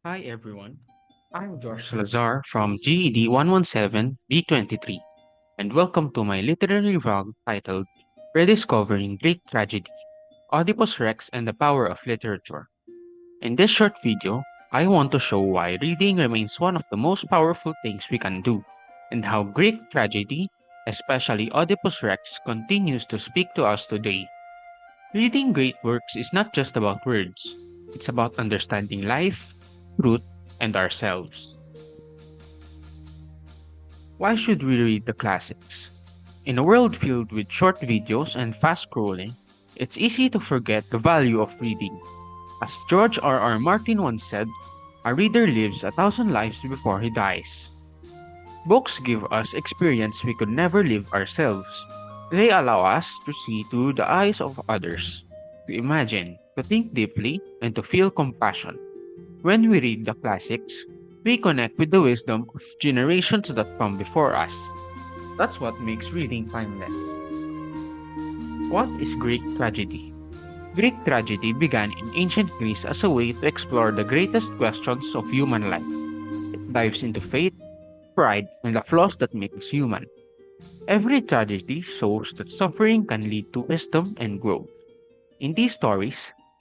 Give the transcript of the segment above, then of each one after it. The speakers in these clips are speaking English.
Hi everyone, I'm Josh Salazar from GED117 B23 and welcome to my literary vlog titled Rediscovering Greek Tragedy, Oedipus Rex and the Power of Literature. In this short video, I want to show why reading remains one of the most powerful things we can do and how Greek tragedy, especially Oedipus Rex, continues to speak to us today. Reading great works is not just about words, it's about understanding life, truth, and ourselves. Why should we read the classics? In a world filled with short videos and fast scrolling, it's easy to forget the value of reading. As George R. Martin once said, a reader lives 1,000 lives before he dies. Books give us experience we could never live ourselves. They allow us to see through the eyes of others, to imagine, to think deeply, and to feel compassion. When we read the classics, we connect with the wisdom of generations that come before us. That's what makes reading timeless. What is Greek tragedy? Greek tragedy began in ancient Greece as a way to explore the greatest questions of human life. It dives into fate, pride, and the flaws that make us human. Every tragedy shows that suffering can lead to wisdom and growth. In these stories,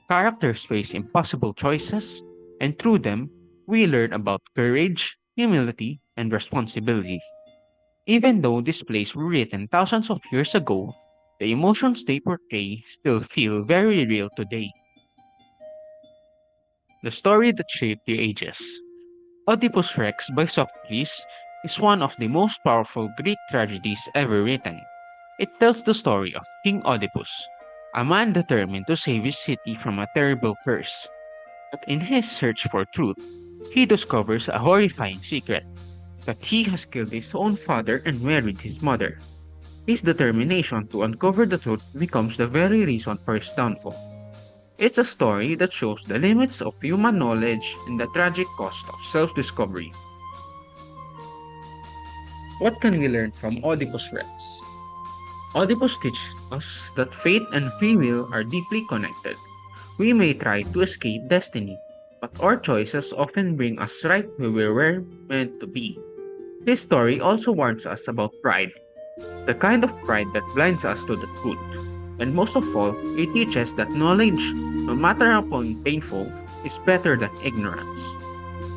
characters face impossible choices, and through them, we learn about courage, humility, and responsibility. Even though these plays were written thousands of years ago, the emotions they portray still feel very real today. The story that shaped the ages. Oedipus Rex by Sophocles is one of the most powerful Greek tragedies ever written. It tells the story of King Oedipus, a man determined to save his city from a terrible curse. But in his search for truth, he discovers a horrifying secret that he has killed his own father and married his mother. His determination to uncover the truth becomes the very reason for his downfall. It's a story that shows the limits of human knowledge and the tragic cost of self discovery. What can we learn from Oedipus Rex? Oedipus teaches us that fate and free will are deeply connected. We may try to escape destiny, but our choices often bring us right where we were meant to be. This story also warns us about pride, the kind of pride that blinds us to the truth. And most of all, it teaches that knowledge, no matter how painful, is better than ignorance.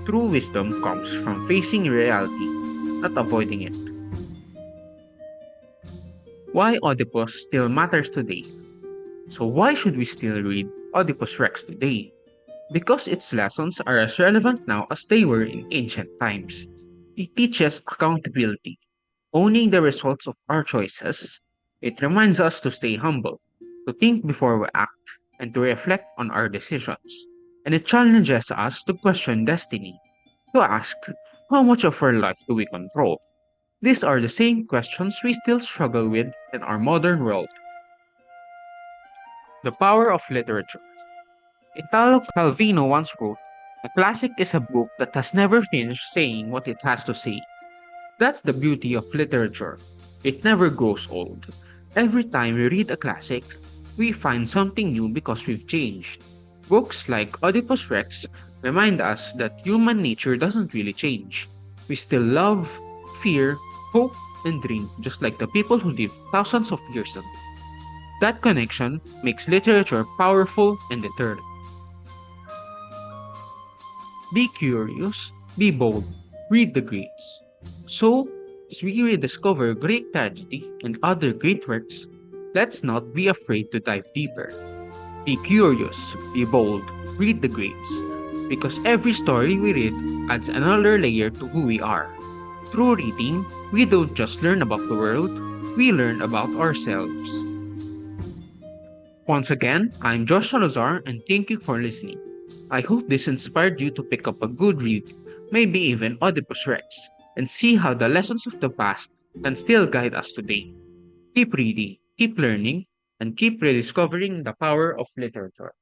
True wisdom comes from facing reality, not avoiding it. Why Oedipus still matters today? So why should we still read Oedipus Rex today? Because its lessons are as relevant now as they were in ancient times. It teaches accountability, owning the results of our choices. It reminds us to stay humble, to think before we act, and to reflect on our decisions. And it challenges us to question destiny, to ask, how much of our life do we control? These are the same questions we still struggle with in our modern world. The power of literature. Italo Calvino once wrote, a classic is a book that has never finished saying what it has to say. That's the beauty of literature. It never grows old. Every time we read a classic, we find something new because we've changed. Books like Oedipus Rex remind us that human nature doesn't really change. We still love, fear, hope, and dream just like the people who lived thousands of years ago. That connection makes literature powerful and eternal. Be curious, be bold, read the greats. So, as we rediscover Greek tragedy and other great works, let's not be afraid to dive deeper. Be curious, be bold, read the greats, because every story we read adds another layer to who we are. Through reading, we don't just learn about the world, we learn about ourselves. Once again, I'm Josh Salazar and thank you for listening. I hope this inspired you to pick up a good read, maybe even Oedipus Rex, and see how the lessons of the past can still guide us today. Keep reading, keep learning, and keep rediscovering the power of literature.